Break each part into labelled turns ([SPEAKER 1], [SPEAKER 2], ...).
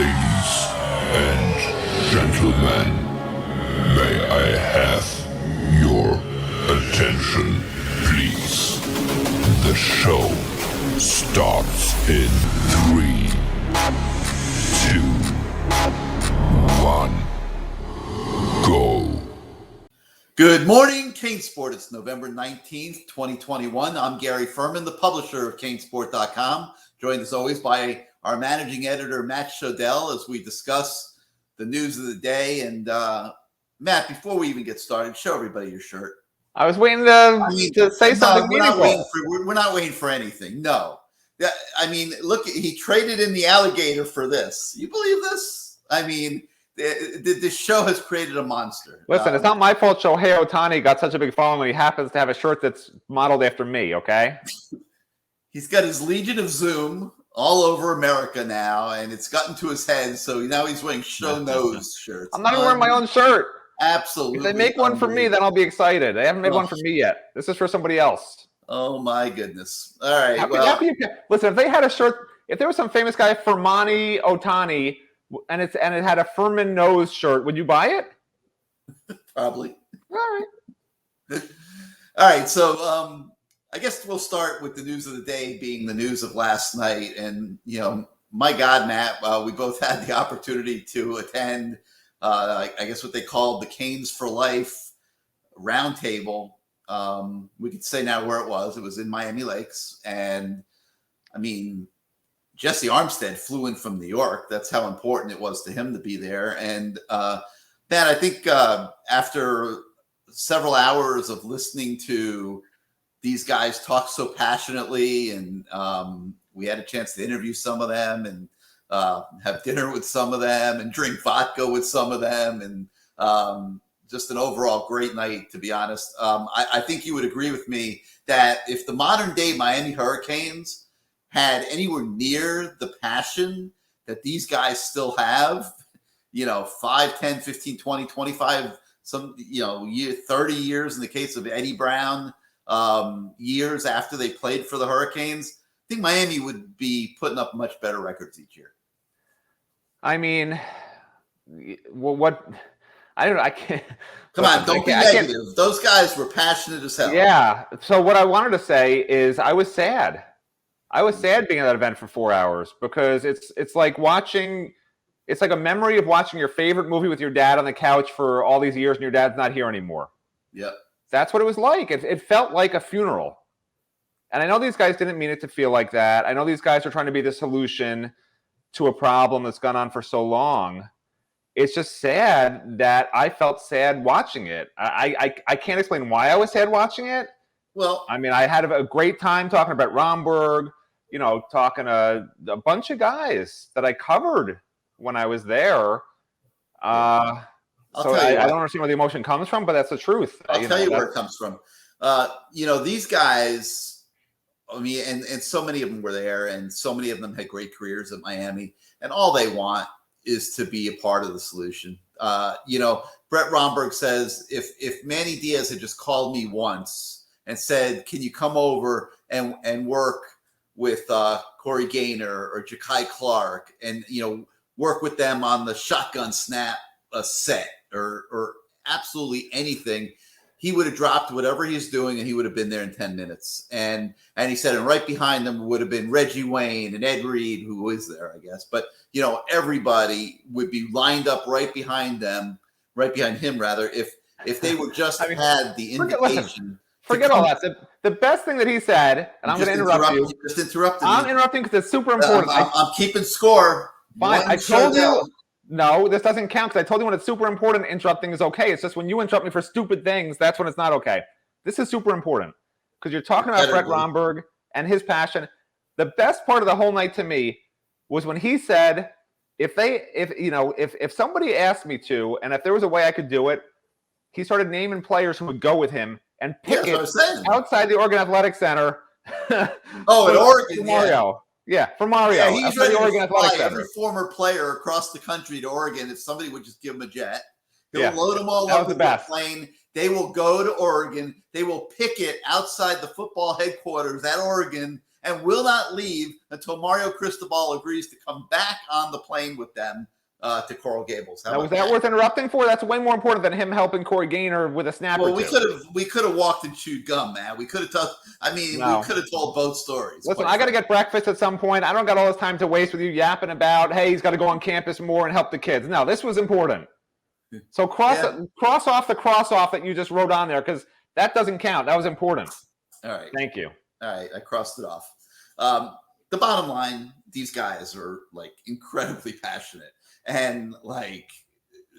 [SPEAKER 1] Ladies and gentlemen, may I have your attention, please? The show starts in 3, 2, 1, go.
[SPEAKER 2] Good morning, CaneSport. It's November 19th, 2021. I'm Gary Ferman, the publisher of CaneSport.com, joined as always by our managing editor, Matt Shodell, as we discuss the news of the day. And Matt, before we even get started, show everybody your shirt.
[SPEAKER 3] I was waiting to say something meaningful.
[SPEAKER 2] We're not waiting for anything. No. I mean, look, he traded in the alligator for this. You believe this? I mean, this show has created a monster.
[SPEAKER 3] Listen, it's not my fault Shohei Ohtani got such a big following when he happens to have a shirt that's modeled after me, okay?
[SPEAKER 2] He's got his Legion of Zoom all over America now, and it's gotten to his head, so now he's wearing show nose shirts.
[SPEAKER 3] I'm not even wearing my own shirt.
[SPEAKER 2] Absolutely.
[SPEAKER 3] If they make one for me, then I'll be excited. They haven't made one for me yet. This is for somebody else.
[SPEAKER 2] Oh, my goodness. All right.
[SPEAKER 3] Listen, if they had a shirt, if there was some famous guy, Ferman Ohtani, and it had a Ferman nose shirt, would you buy it?
[SPEAKER 2] Probably.
[SPEAKER 3] All right.
[SPEAKER 2] All right. So I guess we'll start with the news of the day being the news of last night. And, you know, my God, Matt, we both had the opportunity to attend, I guess what they called the Canes for Life roundtable. We could say now where it was. It was in Miami Lakes. And, I mean, Jesse Armstead flew in from New York. That's how important it was to him to be there. And, man, I think after several hours of listening to these guys talk so passionately, and we had a chance to interview some of them and have dinner with some of them and drink vodka with some of them, and just an overall great night, to be honest. I think you would agree with me that if the modern day Miami Hurricanes had anywhere near the passion that these guys still have, 5, 10, 15, 20, 25, some, 30 years in the case of Eddie Brown, years after they played for the Hurricanes, I think Miami would be putting up much better records each year.
[SPEAKER 3] I mean, what? I don't know. I can't.
[SPEAKER 2] Come on, don't be negative. Those guys were passionate as hell.
[SPEAKER 3] Yeah. So what I wanted to say is I was sad. I was sad being at that event for 4 hours because it's like watching. It's like a memory of watching your favorite movie with your dad on the couch for all these years, and your dad's not here anymore.
[SPEAKER 2] Yep.
[SPEAKER 3] That's what it was like. It felt like a funeral. And I know these guys didn't mean it to feel like that. I know these guys are trying to be the solution to a problem that's gone on for so long. It's just sad that I felt sad watching it. I can't explain why I was sad watching it.
[SPEAKER 2] Well,
[SPEAKER 3] I mean, I had a great time talking about Romberg, talking to a bunch of guys that I covered when I was there. I don't understand where the emotion comes from, but that's the truth.
[SPEAKER 2] I'll tell you where it comes from. These guys, I mean, and so many of them were there, and so many of them had great careers at Miami, and all they want is to be a part of the solution. Brett Romberg says, if Manny Diaz had just called me once and said, can you come over and work with Corey Gaynor or Ja'Kai Clark and, work with them on the shotgun snap set or absolutely anything, he would have dropped whatever he's doing and he would have been there in 10 minutes. And he said, and right behind them would have been Reggie Wayne and Ed Reed, who is there, I guess. But, everybody would be lined up right behind him, if they would just had the invitation.
[SPEAKER 3] Forget all that. The best thing that he said, and I'm going to interrupt you.
[SPEAKER 2] Just interrupted me.
[SPEAKER 3] I'm interrupting because it's super important.
[SPEAKER 2] I'm keeping score.
[SPEAKER 3] Fine. I told you. No, this doesn't count because I told you when it's super important, interrupting is okay. It's just when you interrupt me for stupid things, that's when it's not okay. This is super important because you're talking about Brett Romberg and his passion. The best part of the whole night to me was when he said, if somebody asked me to, and if there was a way I could do it, he started naming players who would go with him and pick it outside the Oregon Athletic Center.
[SPEAKER 2] Oh, in Oregon,
[SPEAKER 3] Mario. Yeah, for Mario.
[SPEAKER 2] Yeah, he's ready to fly every former player across the country to Oregon if somebody would just give him a jet. He'll load them all up with the plane. They will go to Oregon. They will picket outside the football headquarters at Oregon and will not leave until Mario Cristobal agrees to come back on the plane with them to Coral Gables.
[SPEAKER 3] Now, was that worth interrupting for? That's way more important than him helping Corey Gaynor with a snap.
[SPEAKER 2] Well, we could have walked and chewed gum, man. We could have told. We could have told both stories.
[SPEAKER 3] Listen, I got to get breakfast at some point. I don't got all this time to waste with you yapping about, hey, he's got to go on campus more and help the kids. No, this was important. So cross off the cross off that you just wrote on there, because that doesn't count. That was important.
[SPEAKER 2] All right.
[SPEAKER 3] Thank you.
[SPEAKER 2] All right, I crossed it off. The bottom line, these guys are like incredibly passionate, and like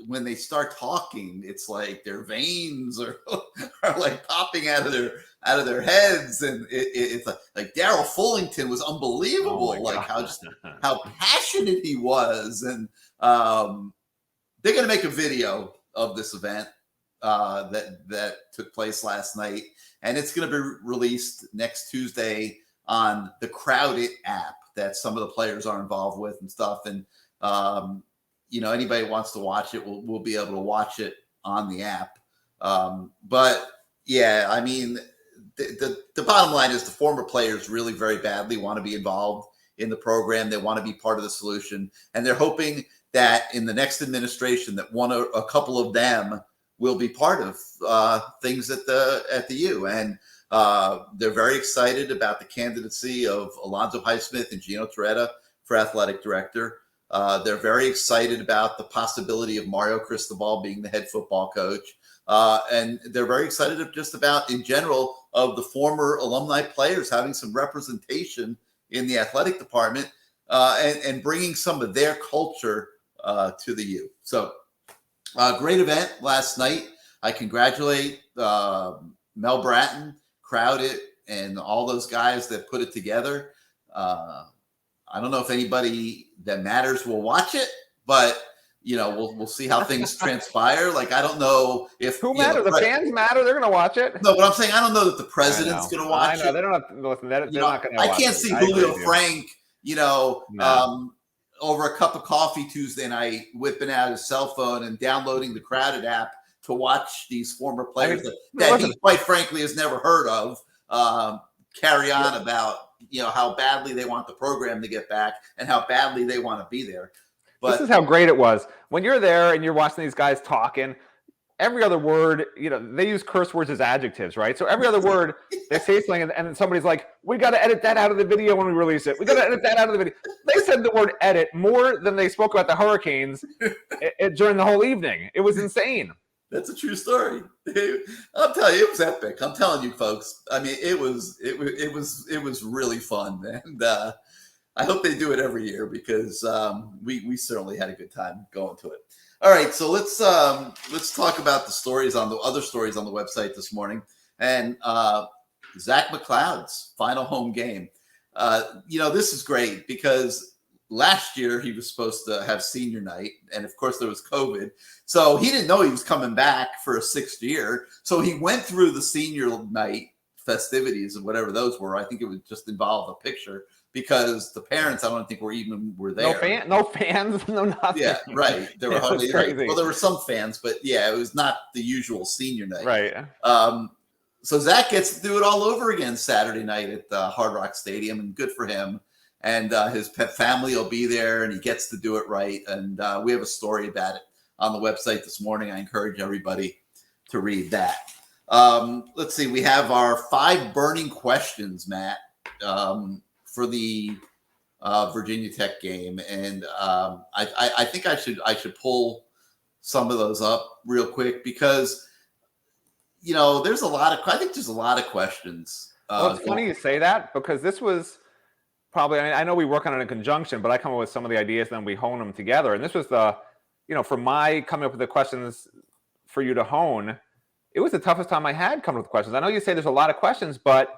[SPEAKER 2] when they start talking, it's like their veins are like popping out of their heads, and it's like Daryl Fullington was unbelievable, how passionate he was, and they're going to make a video of this event that took place last night, and it's going to be released next Tuesday on the Crowdit app that some of the players are involved with and stuff. And, anybody wants to watch it, we'll be able to watch it on the app. But yeah, I mean, the bottom line is the former players really very badly want to be involved in the program. They want to be part of the solution, and they're hoping that in the next administration that a couple of them will be part of things at the U. And they're very excited about the candidacy of Alonzo Highsmith and Gino Torretta for athletic director. They're very excited about the possibility of Mario Cristobal being the head football coach. And they're very excited just about, in general, of the former alumni players having some representation in the athletic department and bringing some of their culture to the U. So great event last night. I congratulate Mel Bratton, Crowdit, and all those guys that put it together. I don't know if anybody that matters will watch it, but we'll see how things transpire. Like, I don't know if
[SPEAKER 3] who matters. The fans matter. They're going to watch it.
[SPEAKER 2] No, but I'm saying I don't know that the president's going to watch it.
[SPEAKER 3] They don't have to listen. They're not going to.
[SPEAKER 2] I can't see Julio Frank, over a cup of coffee Tuesday night, whipping out his cell phone and downloading the Crowded app to watch these former players that he, quite frankly, has never heard of carry on about how badly they want the program to get back and how badly they want to be there. But
[SPEAKER 3] this is how great it was when you're there and you're watching these guys talking. Every other word, they use curse words as adjectives, right? So every other word, they say something, and somebody's like, we got to edit that out of the video when we release it. We got to edit that out of the video. They said the word edit more than they spoke about the Hurricanes during the whole evening. It was insane.
[SPEAKER 2] That's a true story. I'll tell you, it was epic. I'm telling you, folks. I mean, it was really fun, and I hope they do it every year because we certainly had a good time going to it. All right, so let's talk about the other stories on the website this morning, and Zach McLeod's final home game. This is great because last year he was supposed to have senior night, and of course there was COVID, so he didn't know he was coming back for a sixth year. So he went through the senior night festivities and whatever those were. I think it would just involve a picture, because the parents, I don't think were there.
[SPEAKER 3] No fans, no nothing.
[SPEAKER 2] Yeah, right. There were hardly crazy. Well, there were some fans, but yeah, it was not the usual senior night.
[SPEAKER 3] Right.
[SPEAKER 2] So Zach gets to do it all over again Saturday night at the Hard Rock Stadium, and good for him. And his family will be there, and he gets to do it right. And we have a story about it on the website this morning. I encourage everybody to read that. Let's see. We have our 5 burning questions, Matt, for the Virginia Tech game, and I think I should pull some of those up real quick because there's a lot of questions.
[SPEAKER 3] Well, it's funny you say that, because this was probably, I know we work on it in conjunction, but I come up with some of the ideas and then we hone them together. And this was for my coming up with the questions for you to hone, it was the toughest time I had coming up with questions. I know you say there's a lot of questions, but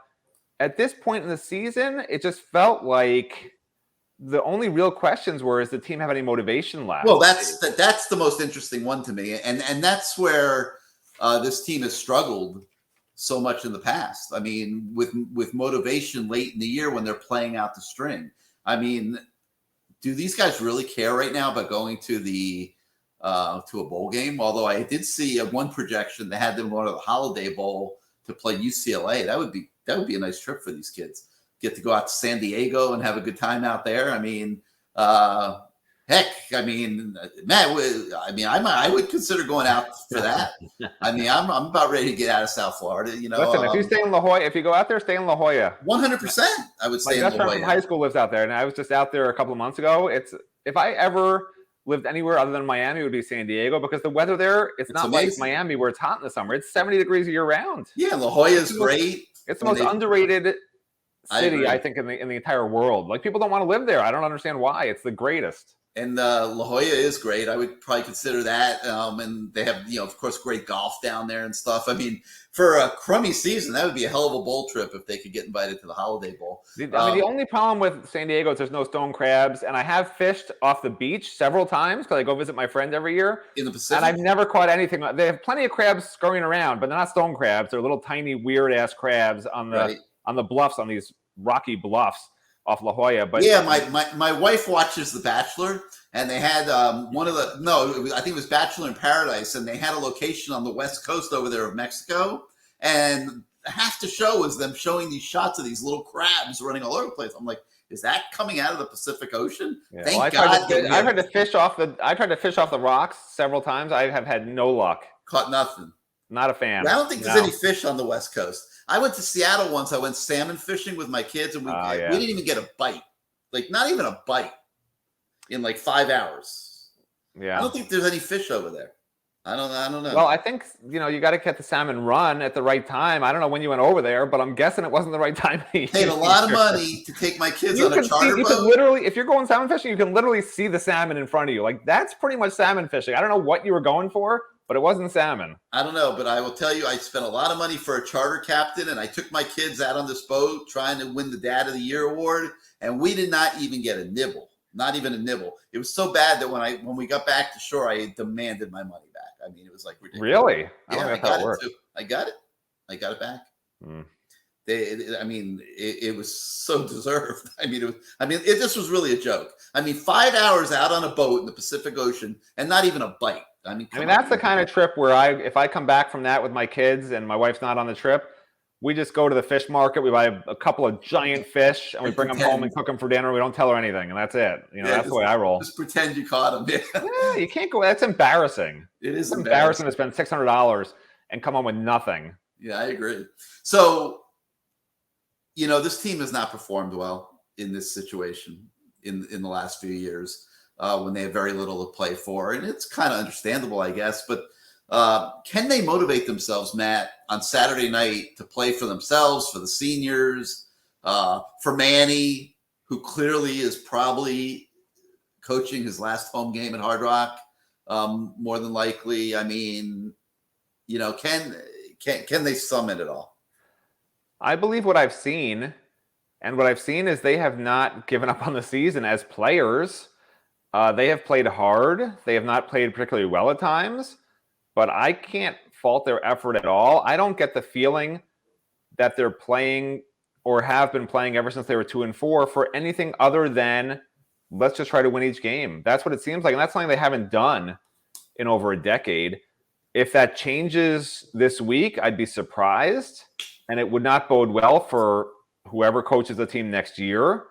[SPEAKER 3] at this point in the season, it just felt like the only real questions were, is the team have any motivation left?
[SPEAKER 2] Well, that's the most interesting one to me. And that's where this team has struggled so much in the past. I mean, with motivation late in the year when they're playing out the string. I mean, do these guys really care right now about going to a bowl game? Although I did see one projection that had them going to the Holiday Bowl to play UCLA. That would be a nice trip for these kids. get to go out to San Diego and have a good time out there. I mean, heck, I mean, Matt, I would consider going out for that. I mean, I'm about ready to get out of South Florida. You know,
[SPEAKER 3] listen, if you stay in La Jolla, if you go out there, stay in La Jolla.
[SPEAKER 2] 100%, I would stay in La Jolla. My best friend
[SPEAKER 3] from high school lives out there, and I was just out there a couple of months ago. If I ever lived anywhere other than Miami, it would be San Diego, because the weather there, it's not amazing. Like Miami where it's hot in the summer. It's 70 degrees year round.
[SPEAKER 2] Yeah, La Jolla is great.
[SPEAKER 3] It's the most underrated city, I think, in the entire world. Like, people don't want to live there. I don't understand why. It's the greatest.
[SPEAKER 2] And La Jolla is great. I would probably consider that. And they have, of course, great golf down there and stuff. I mean, for a crummy season, that would be a hell of a bowl trip if they could get invited to the Holiday Bowl.
[SPEAKER 3] I mean, the only problem with San Diego is there's no stone crabs. And I have fished off the beach several times because I go visit my friend every year.
[SPEAKER 2] In the Pacific?
[SPEAKER 3] And I've never caught anything. They have plenty of crabs scurrying around, but they're not stone crabs. They're little tiny weird-ass crabs on the bluffs, on these rocky bluffs off La Jolla. But
[SPEAKER 2] yeah, my wife watches The Bachelor, and they had I think it was Bachelor in Paradise, and they had a location on the west coast over there of Mexico, and half the show was them showing these shots of these little crabs running all over the place. I'm like, is that coming out of the Pacific Ocean?
[SPEAKER 3] Yeah. Thank God. I tried to fish off the rocks several times. I have had no luck.
[SPEAKER 2] Caught nothing.
[SPEAKER 3] Not a fan.
[SPEAKER 2] I don't think there's any fish on the West Coast. I went to Seattle once. I went salmon fishing with my kids, and we didn't even get a bite. Like, not even a bite in like 5 hours.
[SPEAKER 3] Yeah.
[SPEAKER 2] I don't think there's any fish over there. I don't know.
[SPEAKER 3] Well, I think, you got to get the salmon run at the right time. I don't know when you went over there, but I'm guessing it wasn't the right time.
[SPEAKER 2] Paid a lot of money to take my kids on a charter boat.
[SPEAKER 3] You can literally, if you're going salmon fishing, you can literally see the salmon in front of you. Like, that's pretty much salmon fishing. I don't know what you were going for, but it wasn't salmon.
[SPEAKER 2] I don't know, but I will tell you, I spent a lot of money for a charter captain, and I took my kids out on this boat trying to win the Dad of the Year award, and we did not even get a nibble. Not even a nibble. It was so bad that when we got back to shore, I demanded my money back. I mean, it was like ridiculous.
[SPEAKER 3] Really?
[SPEAKER 2] I got it too. I got it back.
[SPEAKER 3] Mm.
[SPEAKER 2] It was so deserved. This was really a joke. 5 hours out on a boat in the Pacific Ocean and not even a bite.
[SPEAKER 3] That's the kind of trip where if I come back from that with my kids and my wife's not on the trip, we just go to the fish market. We buy a couple of giant fish and we bring them home and cook them for dinner. We don't tell her anything, and that's it. That's the way I roll.
[SPEAKER 2] Just pretend you caught them.
[SPEAKER 3] Yeah, you can't go. That's embarrassing.
[SPEAKER 2] It is
[SPEAKER 3] embarrassing to spend $600 and come home with nothing.
[SPEAKER 2] Yeah, I agree. So, this team has not performed well in this situation in the last few years when they have very little to play for, and it's kind of understandable, I guess. But can they motivate themselves, Matt, on Saturday night to play for themselves, for the seniors, for Manny, who clearly is probably coaching his last home game at Hard Rock, more than likely? Can they summon it all?
[SPEAKER 3] I believe what I've seen, and what I've seen is they have not given up on the season as players. They have played hard. They have not played particularly well at times. But I can't fault their effort at all. I don't get the feeling that they're playing or have been playing ever since they were 2-4 for anything other than let's just try to win each game. That's what it seems like. And that's something they haven't done in over a decade. If that changes this week, I'd be surprised. And it would not bode well for whoever coaches the team next year.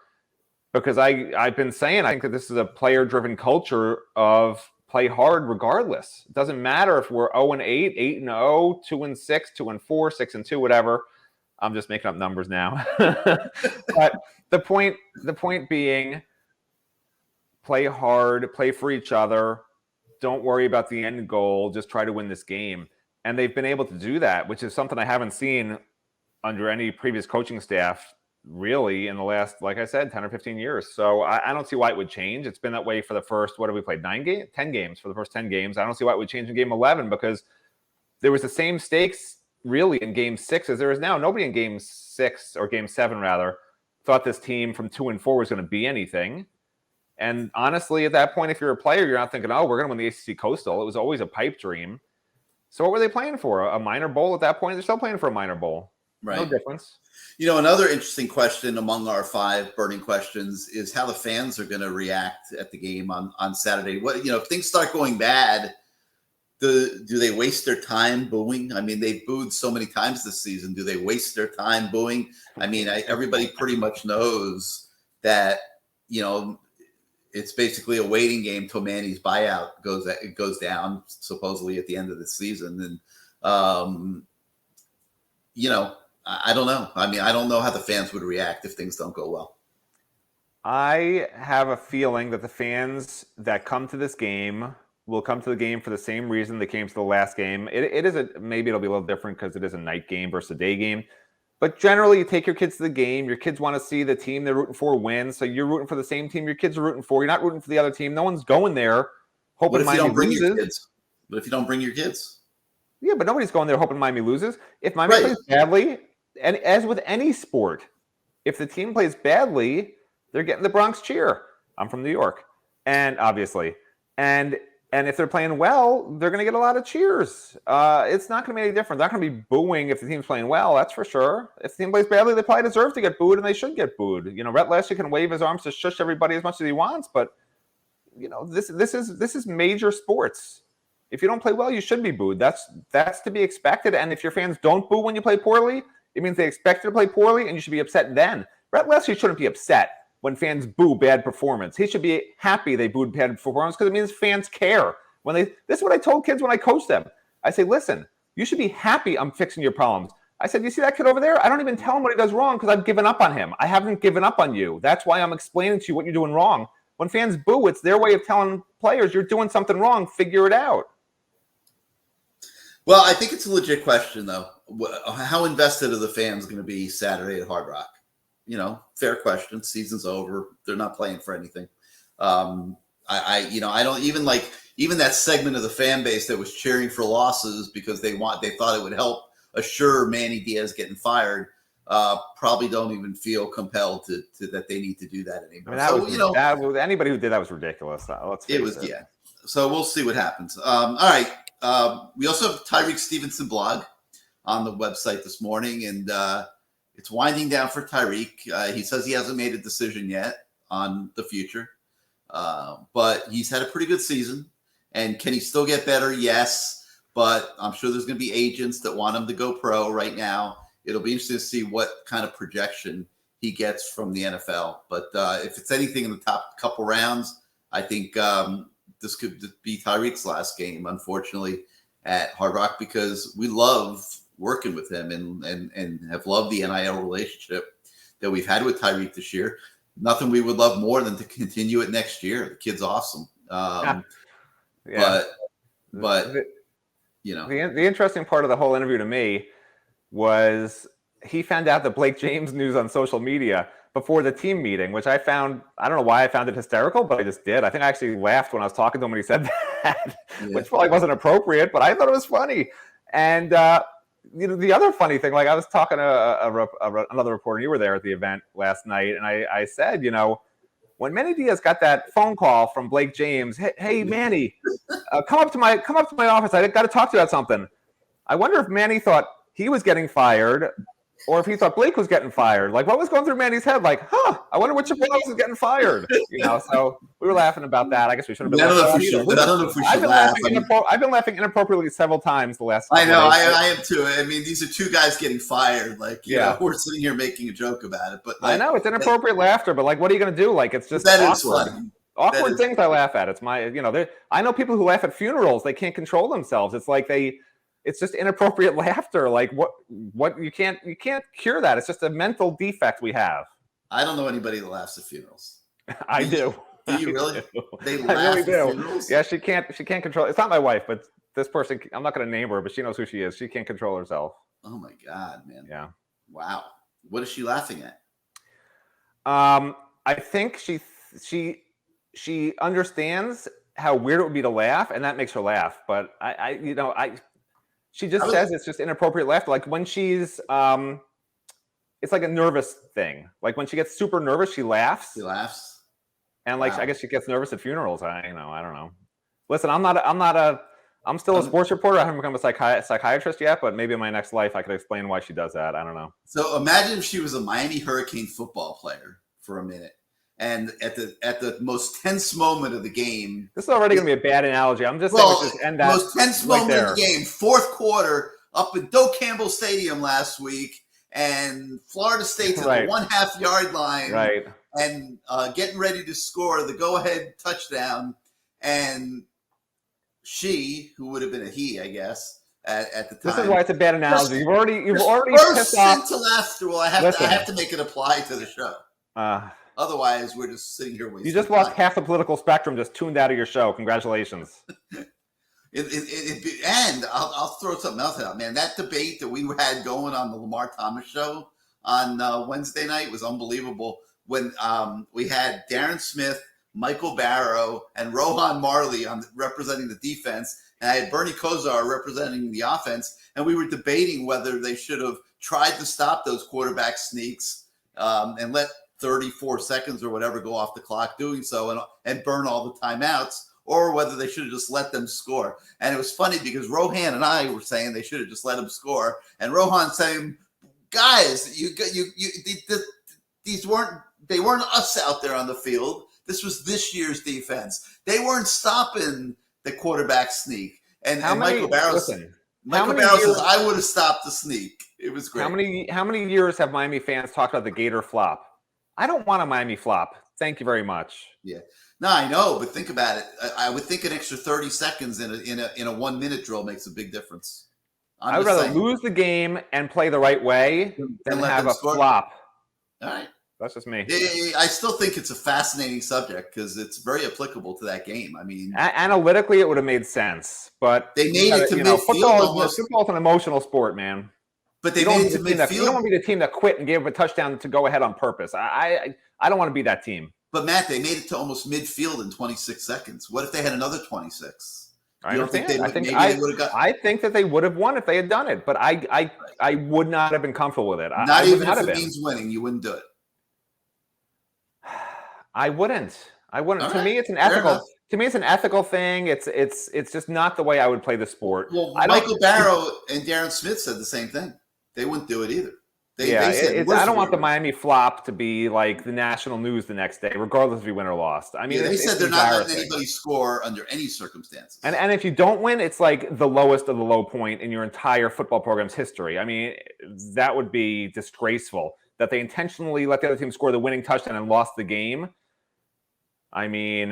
[SPEAKER 3] Because I've been saying, I think that this is a player-driven culture of play hard regardless. It doesn't matter if we're 0-8, 8-0, 2-6, 2-4, 6-2, whatever. I'm just making up numbers now. But the point being, play hard, play for each other. Don't worry about the end goal. Just try to win this game. And they've been able to do that, which is something I haven't seen under any previous coaching staff really in the last, like I said, 10 or 15 years. So I don't see why it would change. It's been that way for the first, what have we played? 10 games for the first 10 games. I don't see why it would change in game 11 because there was the same stakes really in game 6 as there is now. Nobody in game 6 or game 7 rather thought this team from 2-4 was going to be anything. And honestly, at that point, if you're a player, you're not thinking, oh, we're going to win the ACC Coastal. It was always a pipe dream. So what were they playing for? A minor bowl at that point? They're still playing for a minor bowl.
[SPEAKER 2] Right.
[SPEAKER 3] No difference.
[SPEAKER 2] Another interesting question among our 5 burning questions is how the fans are going to react at the game on Saturday. What, if things start going bad, do they waste their time booing? I mean, they've booed so many times this season. Do they waste their time booing? I mean, everybody pretty much knows that, it's basically a waiting game till Manny's buyout goes down, supposedly at the end of the season. And, I don't know. I mean, I don't know how the fans would react if things don't go well.
[SPEAKER 3] I have a feeling that the fans that come to this game will come to the game for the same reason they came to the last game. Maybe it'll be a little different because it is a night game versus a day game. But generally, you take your kids to the game. Your kids want to see the team they're rooting for win. So you're rooting for the same team your kids are rooting for. You're not rooting for the other team. No one's going there hoping Miami loses.
[SPEAKER 2] But if you don't bring your kids?
[SPEAKER 3] Yeah, but nobody's going there hoping Miami loses. If Miami plays badly, and as with any sport, if the team plays badly, they're getting the Bronx cheer. I'm from New York, and obviously. And if they're playing well, they're going to get a lot of cheers. It's not going to be any different. They're not going to be booing if the team's playing well, that's for sure. If the team plays badly, they probably deserve to get booed, and they should get booed. Rhett Lashlee can wave his arms to shush everybody as much as he wants, but this is major sports. If you don't play well, you should be booed. That's to be expected. And if your fans don't boo when you play poorly, it means they expect you to play poorly, and you should be upset then. Rhett Lashlee shouldn't be upset when fans boo bad performance. He should be happy they booed bad performance because it means fans care. This is what I told kids when I coached them. I say, listen, you should be happy I'm fixing your problems. I said, you see that kid over there? I don't even tell him what he does wrong because I've given up on him. I haven't given up on you. That's why I'm explaining to you what you're doing wrong. When fans boo, it's their way of telling players you're doing something wrong. Figure it out.
[SPEAKER 2] Well, I think it's a legit question, though. How invested are the fans going to be Saturday at Hard Rock? Fair question. Season's over. They're not playing for anything. I don't even that segment of the fan base that was cheering for losses because they thought it would help assure Manny Diaz getting fired. Probably don't even feel compelled to that they need to do that anymore.
[SPEAKER 3] I mean, anybody who did that was ridiculous. Let's face it.
[SPEAKER 2] Yeah. So we'll see what happens. All right. We also have Tyrique Stevenson blog on the website this morning, and it's winding down for Tyrique. He says he hasn't made a decision yet on the future, but he's had a pretty good season. And can he still get better? Yes, but I'm sure there's going to be agents that want him to go pro right now. It'll be interesting to see what kind of projection he gets from the NFL. But if it's anything in the top couple rounds, I think this could be Tyrique's last game, unfortunately, at Hard Rock, because we love working with him and have loved the NIL relationship that we've had with Tyrique this year. Nothing we would love more than to continue it next year. The kid's awesome.
[SPEAKER 3] Yeah.
[SPEAKER 2] But
[SPEAKER 3] the interesting part of the whole interview to me was he found out the Blake James news on social media before the team meeting, which I don't know why I found it hysterical, but I just did. I think I actually laughed when I was talking to him when he said that, which probably wasn't appropriate, but I thought it was funny. And, the other funny thing, like I was talking to another reporter, you were there at the event last night, and I said, when Manny Diaz got that phone call from Blake James, hey Manny, come up to my office. I got to talk to you about something. I wonder if Manny thought he was getting fired, or if he thought Blake was getting fired. Like, what was going through Manny's head? Like, I wonder which of us is getting fired. So we were laughing about that. I guess we should have been.
[SPEAKER 2] I don't know if we should laugh.
[SPEAKER 3] I've been laughing inappropriately several times the last.
[SPEAKER 2] I know. I am too. I mean, these are two guys getting fired. Like, we're sitting here making a joke about it, but
[SPEAKER 3] I know it's inappropriate laughter. But like, what are you going to do? Like, it's just awkward things I laugh at. It's my, I know people who laugh at funerals. They can't control themselves. It's like it's just inappropriate laughter. Like what you can't cure that. It's just a mental defect we have.
[SPEAKER 2] I don't know anybody that laughs at funerals.
[SPEAKER 3] I do.
[SPEAKER 2] Do you really? They laugh
[SPEAKER 3] I really
[SPEAKER 2] at
[SPEAKER 3] do.
[SPEAKER 2] funerals?
[SPEAKER 3] Yeah, she can't control. It's not my wife, but this person, I'm not going to name her, but she knows who she is. She can't control herself.
[SPEAKER 2] Oh my God, man.
[SPEAKER 3] Yeah.
[SPEAKER 2] Wow. What is she laughing at?
[SPEAKER 3] I think she understands how weird it would be to laugh, and that makes her laugh. But she just says it's just inappropriate laughter. Like when she's, it's like a nervous thing. Like when she gets super nervous, she laughs.
[SPEAKER 2] She laughs.
[SPEAKER 3] And like, I guess she gets nervous at funerals. I don't know. Listen, I'm still a sports reporter. I haven't become a psychiatrist yet, but maybe in my next life I could explain why she does that. I don't know.
[SPEAKER 2] So imagine if she was a Miami Hurricane football player for a minute, And at the most tense moment of the game,
[SPEAKER 3] this is already going to be a bad analogy. I'm just saying, let's just end that.
[SPEAKER 2] Most tense moment of the game, fourth quarter, up at Doak Campbell Stadium last week, and Florida State's at the 1/2 yard line, and getting ready to score the go-ahead touchdown, and she, who would have been a he, I guess, at the time.
[SPEAKER 3] This is why it's a bad analogy. You've already
[SPEAKER 2] pissed off. Into laughter. Well, I have to make it apply to the show. Otherwise, we're just sitting here wasting.
[SPEAKER 3] You just lost half the political spectrum, just tuned out of your show. Congratulations.
[SPEAKER 2] And I'll throw something else out, man. That debate that we had going on the Lamar Thomas show on Wednesday night was unbelievable. When we had Darren Smith, Michael Barrow, and Rohan Marley representing the defense, and I had Bernie Kosar representing the offense, and we were debating whether they should have tried to stop those quarterback sneaks and let 34 seconds or whatever go off the clock doing so and burn all the timeouts, or whether they should have just let them score. And it was funny because Rohan and I were saying they should have just let them score, and Rohan saying, guys, they weren't us out there on the field. This was this year's defense. They weren't stopping the quarterback sneak. And Michael Barrow says, I would have stopped the sneak. It was great.
[SPEAKER 3] How many years have Miami fans talked about the Gator flop? I don't want a Miami flop. Thank you very much.
[SPEAKER 2] Yeah. No, I know, but think about it. I would think an extra 30 seconds in a 1 minute drill makes a big difference.
[SPEAKER 3] I would rather lose the game and play the right way than have a flop.
[SPEAKER 2] All right.
[SPEAKER 3] That's just me.
[SPEAKER 2] I still think it's a fascinating subject because it's very applicable to that game. I mean,
[SPEAKER 3] analytically, it would have made sense, but
[SPEAKER 2] they made it to midfield.
[SPEAKER 3] Football's an emotional sport, man.
[SPEAKER 2] But they made it to midfield.
[SPEAKER 3] You don't want to be the team that quit and gave up a touchdown to go ahead on purpose. I don't want to be that team.
[SPEAKER 2] But Matt, they made it to almost midfield in 26 seconds. What if they had another 26?
[SPEAKER 3] I think that they would have won if they had done it, but I would not have been comfortable with it.
[SPEAKER 2] Not even if it means winning, you wouldn't do it.
[SPEAKER 3] I wouldn't.
[SPEAKER 2] Right.
[SPEAKER 3] To me, it's an ethical. To me, it's an ethical thing. It's just not the way I would play the sport.
[SPEAKER 2] Well, Michael Barrow and Darren Smith said the same thing. They wouldn't do it either.
[SPEAKER 3] I don't want the Miami flop to be like the national news the next day, regardless if you win or lost. I mean,
[SPEAKER 2] they said they're not letting anybody score under any circumstances.
[SPEAKER 3] And if you don't win, it's like the lowest of the low point in your entire football program's history. I mean, that would be disgraceful that they intentionally let the other team score the winning touchdown and lost the game. I mean,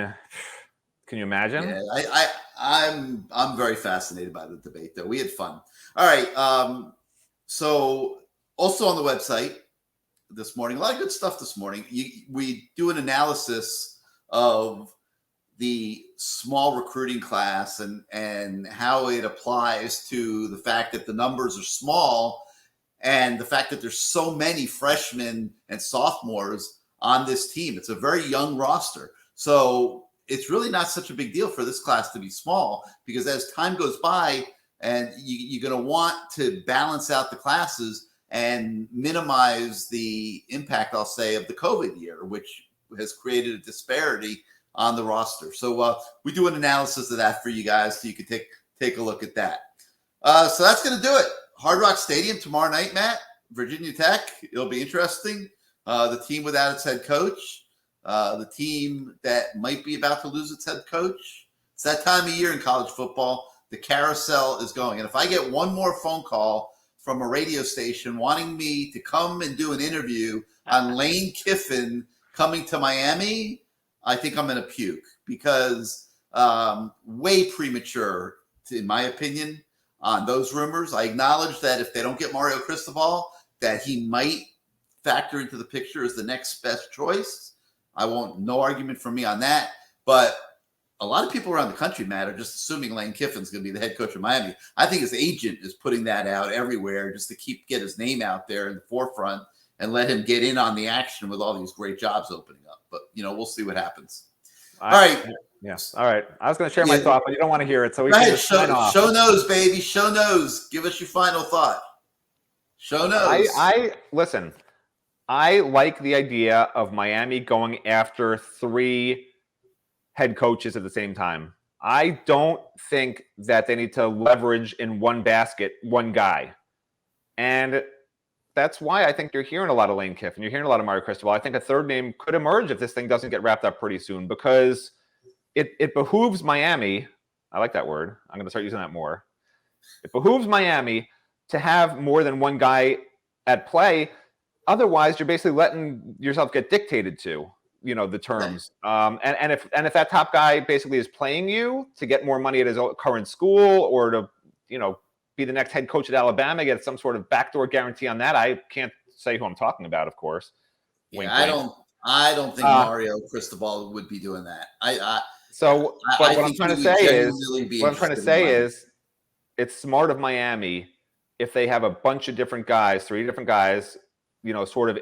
[SPEAKER 3] can you imagine?
[SPEAKER 2] Yeah, I'm very fascinated by the debate, though. We had fun. All right. So also on the website this morning, a lot of good stuff this morning. We do an analysis of the small recruiting class and how it applies to the fact that the numbers are small and the fact that there's so many freshmen and sophomores on this team. It's a very young roster. So it's really not such a big deal for this class to be small because as time goes by and you're going to want to balance out the classes and minimize the impact, I'll say, of the COVID year, which has created a disparity on the roster. So we do an analysis of that for you guys so you can take a look at that. So that's going to do it. Hard Rock Stadium tomorrow night, Matt, Virginia Tech. It'll be interesting. The team without its head coach. The team that might be about to lose its head coach. It's that time of year in college football. The carousel is going. And if I get one more phone call from a radio station wanting me to come and do an interview on Lane Kiffin coming to Miami, I think I'm going to puke because way premature, in my opinion, on those rumors. I acknowledge that if they don't get Mario Cristobal, that he might factor into the picture as the next best choice. No argument from me on that. But a lot of people around the country, Matt, are just assuming Lane Kiffin's going to be the head coach of Miami. I think his agent is putting that out everywhere just to get his name out there in the forefront and let him get in on the action with all these great jobs opening up. But, we'll see what happens. All right.
[SPEAKER 3] Yes. All right. I was going to share my thought, but you don't want to hear it. So we
[SPEAKER 2] can
[SPEAKER 3] just sign off.
[SPEAKER 2] Show nose, baby. Show nose. Give us your final thought. Show nose.
[SPEAKER 3] Listen. I like the idea of Miami going after 3 head coaches at the same time. I don't think that they need to leverage in one basket one guy. And that's why I think you're hearing a lot of Lane Kiffin. You're hearing a lot of Mario Cristobal. I think a third name could emerge if this thing doesn't get wrapped up pretty soon, because it behooves Miami. I like that word. I'm going to start using that more. It behooves Miami to have more than one guy at play. Otherwise, you're basically letting yourself get dictated to, the terms. And if that top guy basically is playing you to get more money at his current school, or to, be the next head coach at Alabama, get some sort of backdoor guarantee on that. I can't say who I'm talking about, of course.
[SPEAKER 2] Yeah, wink, I don't think Mario Cristobal would be doing that.
[SPEAKER 3] What I'm trying to say is, it's smart of Miami if they have a bunch of different guys, 3 different guys, sort of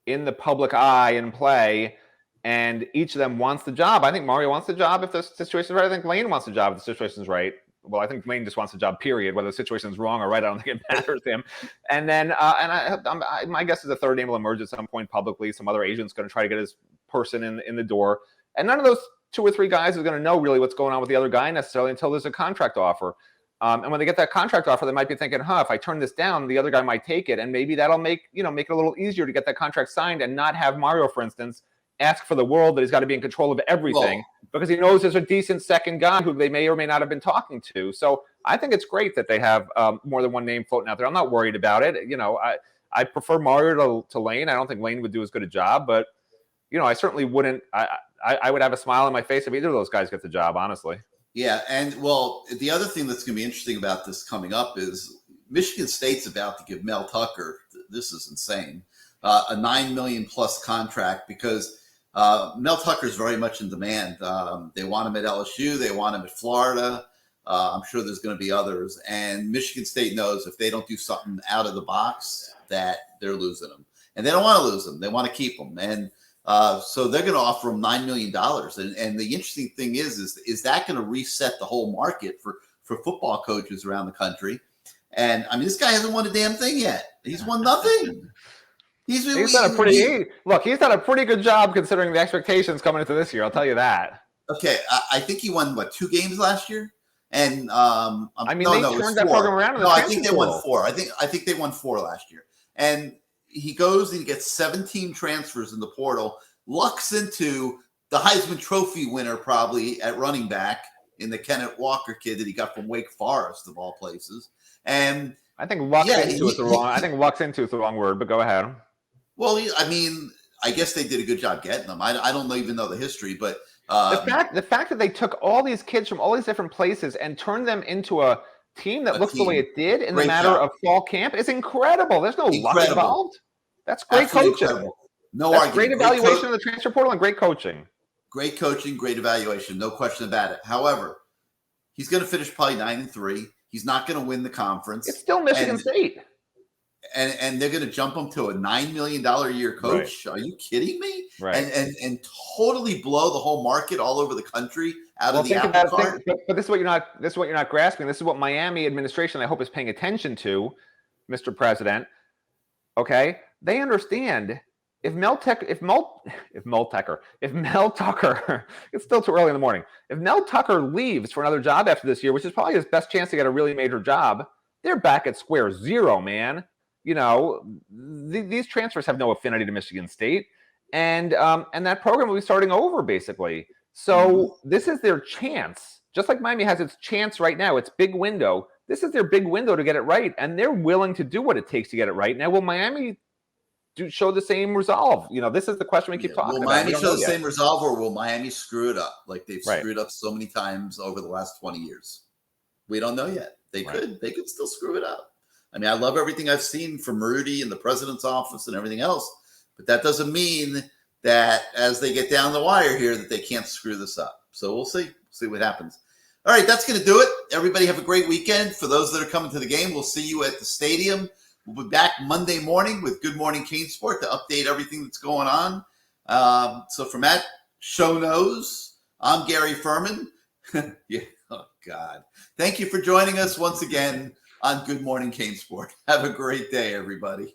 [SPEAKER 3] in the public eye and play, and each of them wants the job. I think Mario wants the job if the situation's right. I think Lane wants the job if the situation's right. Well, I think Lane just wants the job, period. Whether the situation's wrong or right, I don't think it matters to him. And then, my guess is a third name will emerge at some point publicly. Some other agent's going to try to get his person in the door. And none of those 2 or 3 guys are going to know really what's going on with the other guy necessarily until there's a contract offer. And when they get that contract offer, they might be thinking, if I turn this down, the other guy might take it. And maybe that'll make it a little easier to get that contract signed and not have Mario, for instance, ask for the world that he's got to be in control of everything, because he knows there's a decent second guy who they may or may not have been talking to. So I think it's great that they have more than one name floating out there. I'm not worried about it. I prefer Mario to Lane. I don't think Lane would do as good a job, but I certainly wouldn't. I would have a smile on my face if either of those guys get the job, honestly.
[SPEAKER 2] Yeah, and the other thing that's going to be interesting about this coming up is Michigan State's about to give Mel Tucker, this is insane, a $9 million plus contract, because Mel Tucker is very much in demand. They want him at LSU. They want him at Florida. I'm sure there's going to be others. And Michigan State knows if they don't do something out of the box, that they're losing him. And they don't want to lose him. They want to keep him. And so they're going to offer him $9 million. And the interesting thing is that going to reset the whole market for football coaches around the country? And I mean, this guy hasn't won a damn thing yet. He's won nothing. He's done a pretty good job considering the expectations coming into this year. I'll tell you that. Okay, I think he won 2 games last year, and
[SPEAKER 3] they turned that program around.
[SPEAKER 2] No, I think they won 4. I think they won 4 last year, and he goes and he gets 17 transfers in the portal, lucks into the Heisman Trophy winner probably at running back in the Kenneth Walker kid that he got from Wake Forest of all places, and
[SPEAKER 3] I think lucks into is the wrong word, but go ahead.
[SPEAKER 2] Well, I guess they did a good job getting them. I don't even know the history, but
[SPEAKER 3] the fact that they took all these kids from all these different places and turned them into a team that looks the way it did in the matter of fall camp is incredible. There's no luck involved. That's great coaching. Incredible. No argument. Great evaluation of the transfer portal and great coaching.
[SPEAKER 2] Great coaching, great evaluation, no question about it. However, he's going to finish probably 9-3. He's not going to win the conference.
[SPEAKER 3] It's still Michigan State.
[SPEAKER 2] And they're going to jump him to a $9 million a year coach. Right. Are you kidding me?
[SPEAKER 3] Right.
[SPEAKER 2] And totally blow the whole market all over the country out of the apple cart.
[SPEAKER 3] But this is what you're not grasping. This is what Miami administration, I hope, is paying attention to, Mr. President. Okay, they understand if Mel Tucker, it's still too early in the morning. If Mel Tucker leaves for another job after this year, which is probably his best chance to get a really major job, they're back at square zero, man. These transfers have no affinity to Michigan State, and that program will be starting over basically. So this is their chance, just like Miami has its chance right now, its big window. This is their big window to get it right, and they're willing to do what it takes to get it right. Now, will Miami show the same resolve? This is the question we keep talking about.
[SPEAKER 2] Will Miami show the same resolve, or will Miami screw it up like they've screwed up so many times over the last 20 years? We don't know yet. They could still screw it up. I mean, I love everything I've seen from Rudy and the president's office and everything else, but that doesn't mean that as they get down the wire here that they can't screw this up. So we'll see what happens. All right, that's going to do it. Everybody have a great weekend. For those that are coming to the game, we'll see you at the stadium. We'll be back Monday morning with Good Morning CaneSport to update everything that's going on. So from that show knows, I'm Gary Ferman. Yeah. Oh, God. Thank you for joining us once again on Good Morning CaneSport. Have a great day, everybody.